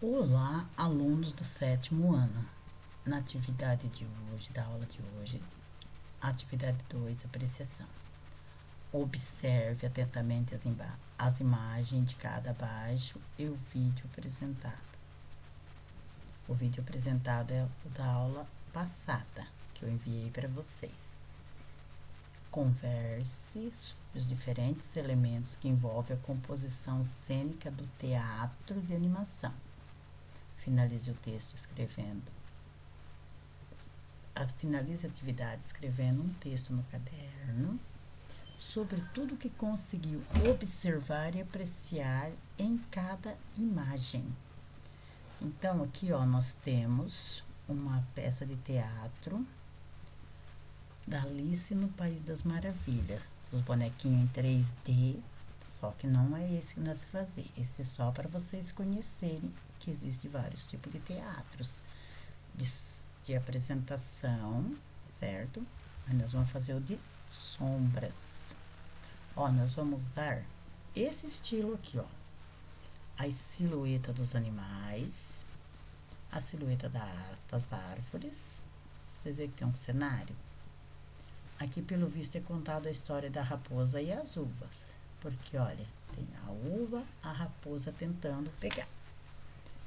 Olá, alunos do 7º ano. Na atividade de hoje, da aula de hoje, atividade 2, apreciação. Observe atentamente as imagens indicadas abaixo e o vídeo apresentado. O vídeo apresentado é o da aula passada, que eu enviei para vocês. Converse sobre os diferentes elementos que envolvem a composição cênica do teatro de animação. Finalize o texto escrevendo. Finalize a atividade escrevendo um texto no caderno sobre tudo que conseguiu observar e apreciar em cada imagem. Então, aqui, ó, nós temos uma peça de teatro da Alice no País das Maravilhas. Os bonequinhos em 3D, só que não é esse que nós vamos fazer. Esse é só para vocês conhecerem que existem vários tipos de teatros de apresentação, certo? Aí nós vamos fazer o de sombras. Ó, nós vamos usar esse estilo aqui, ó. A silhueta dos animais, a silhueta das árvores. Vocês veem que tem um cenário? Aqui, pelo visto, é contado a história da raposa e as uvas. Porque, olha, tem a uva, a raposa tentando pegar.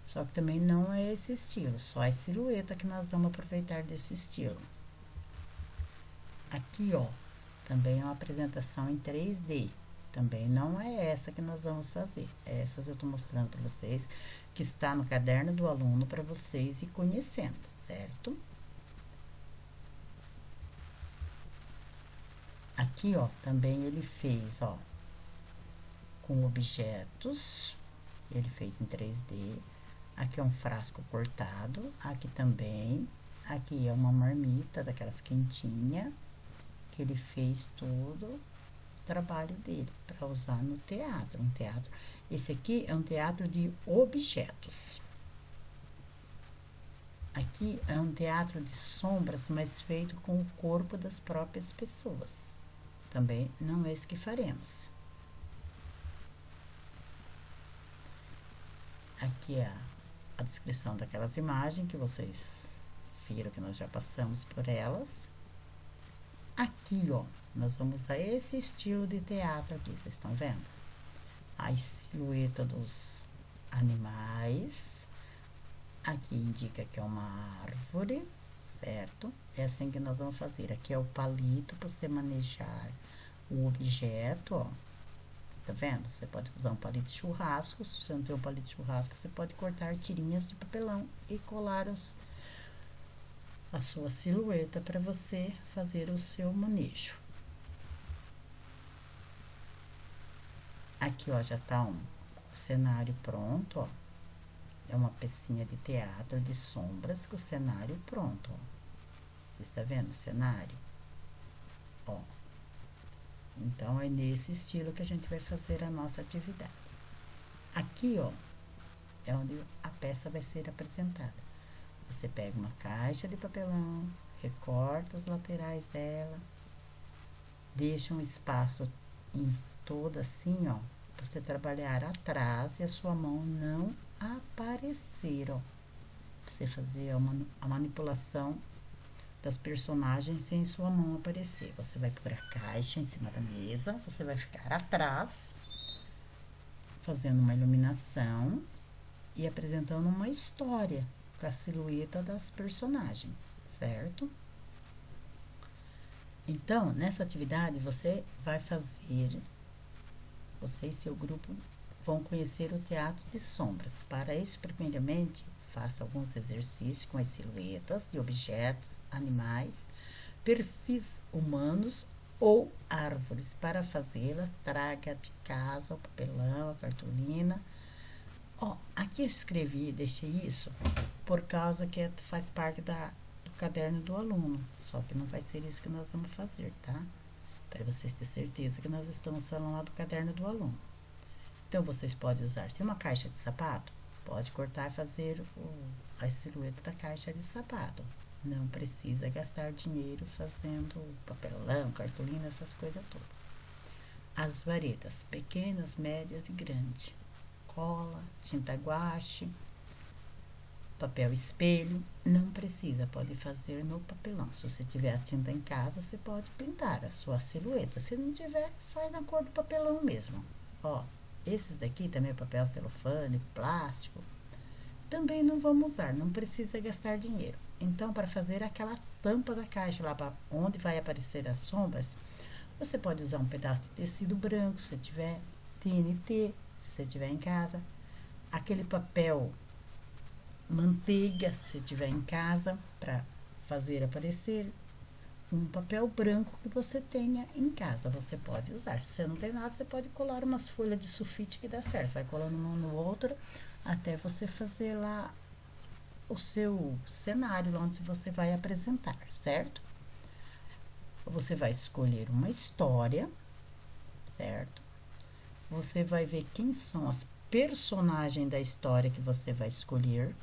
Só que também não é esse estilo, só a silhueta que nós vamos aproveitar desse estilo. Aqui, ó, também é uma apresentação em 3D. Também não é essa que nós vamos fazer. Essas eu tô mostrando para vocês, que está no caderno do aluno para vocês ir conhecendo, certo? Aqui, ó, também ele fez, ó, com objetos, ele fez em 3D. Aqui é um frasco cortado, aqui também. Aqui é uma marmita daquelas quentinhas, que ele fez todo o trabalho dele para usar no teatro. Esse aqui é um teatro de objetos. Aqui é um teatro de sombras, mas feito com o corpo das próprias pessoas. Também não é esse que faremos. Aqui é a descrição daquelas imagens que vocês viram que nós já passamos por elas. Aqui, ó, nós vamos usar esse estilo de teatro aqui, vocês estão vendo? A silhueta dos animais. Aqui indica que é uma árvore, certo? É assim que nós vamos fazer. Aqui é o palito para você manejar o objeto, ó. Tá vendo? Você pode usar um palito de churrasco. Se você não tem um palito de churrasco, você pode cortar tirinhas de papelão e colar a sua silhueta para você fazer o seu manejo. Aqui, ó, já tá o cenário pronto, ó. É uma pecinha de teatro de sombras com o cenário pronto, ó. Você está vendo o cenário? Ó. Então, é nesse estilo que a gente vai fazer a nossa atividade. Aqui, ó, é onde a peça vai ser apresentada. Você pega uma caixa de papelão, recorta as laterais dela, deixa um espaço em toda assim, ó, pra você trabalhar atrás e a sua mão não aparecer, ó. Pra você fazer a manipulação das personagens sem sua mão aparecer. Você vai pôr a caixa em cima da mesa, você vai ficar atrás, fazendo uma iluminação e apresentando uma história com a silhueta das personagens, certo? Então, nessa atividade, você e seu grupo vão conhecer o teatro de sombras. Para isso, primeiramente, faça alguns exercícios com as silhuetas de objetos, animais, perfis humanos ou árvores. Para fazê-las, traga de casa o papelão, a cartolina. Ó, aqui eu escrevi, deixei isso, por causa que faz parte do caderno do aluno. Só que não vai ser isso que nós vamos fazer, tá? Para vocês terem certeza que nós estamos falando lá do caderno do aluno. Então, vocês podem usar, tem uma caixa de sapato? Pode cortar e fazer a silhueta da caixa de sapato. Não precisa gastar dinheiro fazendo papelão, cartolina, essas coisas todas. As varetas, pequenas, médias e grandes. Cola, tinta guache. Papel espelho, não precisa, pode fazer no papelão. Se você tiver a tinta em casa, você pode pintar a sua silhueta. Se não tiver, faz na cor do papelão mesmo. Ó, esses daqui também é papel celofane, plástico. Também não vamos usar, não precisa gastar dinheiro. Então, para fazer aquela tampa da caixa lá para onde vai aparecer as sombras, você pode usar um pedaço de tecido branco, se tiver TNT, se você tiver em casa. Aquele papel manteiga, se tiver em casa, para fazer aparecer. Um papel branco que você tenha em casa, você pode usar. Se você não tem nada, você pode colar umas folhas de sulfite que dá certo. Vai colando um no outro até você fazer lá o seu cenário, onde você vai apresentar, certo? Você vai escolher uma história, certo? Você vai ver quem são as personagens da história que você vai escolher.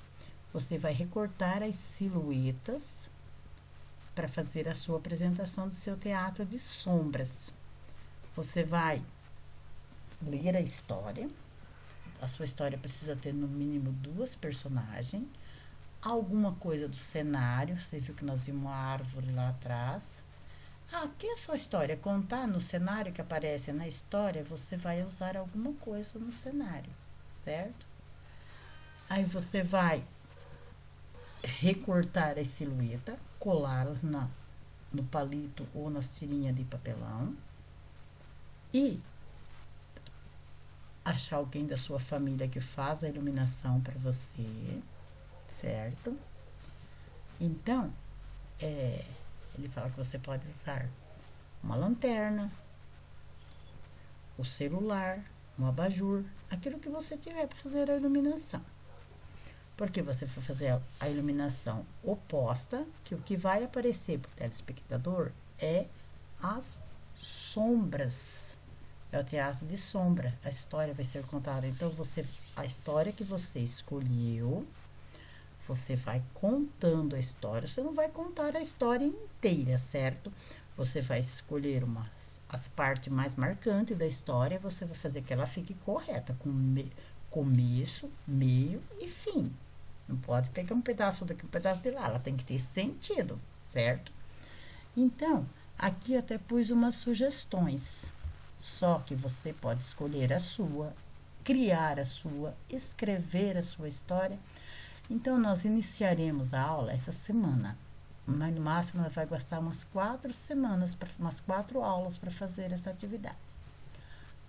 Você vai recortar as silhuetas para fazer a sua apresentação do seu teatro de sombras. Você vai ler a história. A sua história precisa ter no mínimo 2 personagens. Alguma coisa do cenário. Você viu que nós vimos uma árvore lá atrás. Aqui é a sua história. Contar no cenário que aparece na história, você vai usar alguma coisa no cenário, certo? Aí você vai recortar a silhueta, colá-las no palito ou nas tirinhas de papelão e achar alguém da sua família que faz a iluminação para você, certo? Então, ele fala que você pode usar uma lanterna, o celular, um abajur, aquilo que você tiver para fazer a iluminação. Porque você vai fazer a iluminação oposta, que o que vai aparecer para o telespectador é as sombras. É o teatro de sombra. A história vai ser contada. Então, a história que você escolheu, você vai contando a história. Você não vai contar a história inteira, certo? Você vai escolher as partes mais marcantes da história. Você vai fazer que ela fique correta, com começo, meio e fim. Não pode pegar um pedaço daqui, um pedaço de lá. Ela tem que ter sentido, certo? Então, aqui eu até pus umas sugestões. Só que você pode escolher a sua, criar a sua, escrever a sua história. Então, nós iniciaremos a aula essa semana. Mas no máximo, ela vai gastar umas 4 semanas, umas 4 aulas para fazer essa atividade.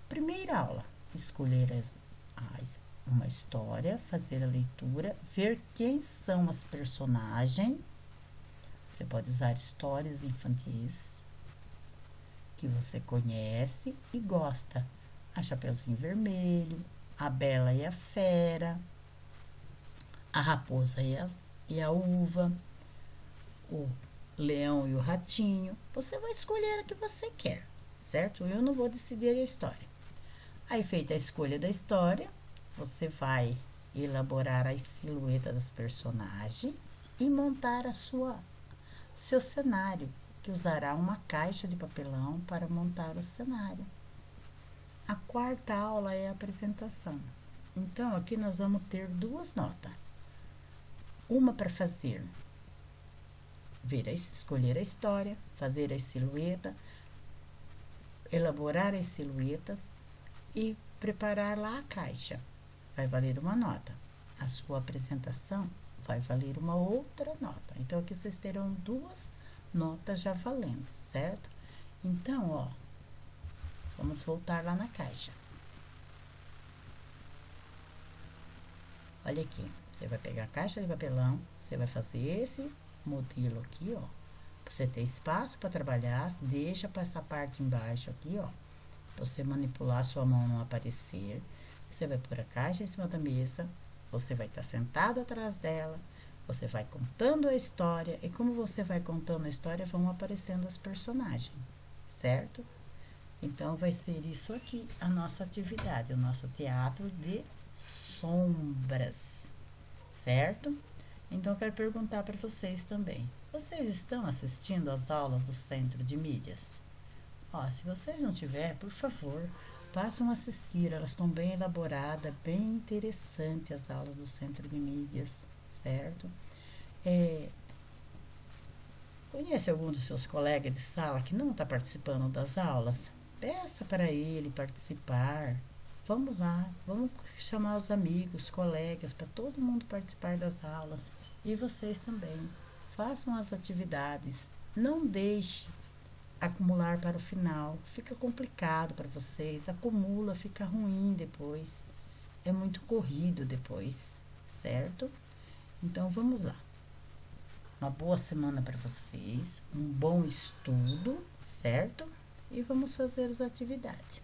Primeira aula, escolher uma história, fazer a leitura, ver quem são as personagens. Você pode usar histórias infantis que você conhece e gosta. A Chapeuzinho Vermelho, a Bela e a Fera, a Raposa e a Uva, o Leão e o Ratinho. Você vai escolher a que você quer, certo? Eu não vou decidir a história. Aí, feita a escolha da história, você vai elaborar as silhuetas das personagens e montar seu cenário, que usará uma caixa de papelão para montar o cenário. A 4ª aula é a apresentação. Então, aqui nós vamos ter 2 notas. Uma para escolher a história, fazer as silhuetas, elaborar as silhuetas e preparar lá a caixa. Vai valer uma nota. A sua apresentação vai valer uma outra nota. Então, aqui vocês terão 2 notas já valendo, certo? Então, ó, vamos voltar lá na caixa. Olha aqui, você vai pegar a caixa de papelão, você vai fazer esse modelo aqui, ó. Pra você ter espaço para trabalhar, deixa para essa parte embaixo aqui, ó. Pra você manipular, sua mão não aparecer. Você vai pôr a caixa em cima da mesa, você vai estar sentado atrás dela, você vai contando a história, e como você vai contando a história, vão aparecendo os personagens, certo? Então, vai ser isso aqui, a nossa atividade, o nosso teatro de sombras, certo? Então, eu quero perguntar para vocês também, vocês estão assistindo às aulas do Centro de Mídias? Ó, se vocês não tiverem, por favor, passam a assistir, elas estão bem elaboradas, bem interessante as aulas do Centro de Mídias, certo? Conhece algum dos seus colegas de sala que não está participando das aulas? Peça para ele participar. Vamos lá, vamos chamar os amigos, colegas, para todo mundo participar das aulas. E vocês também. Façam as atividades. Não deixe acumular para o final. Fica complicado para vocês. Acumula, fica ruim depois. É muito corrido depois, certo? Então vamos lá. Uma boa semana para vocês, um bom estudo, certo? E vamos fazer as atividades.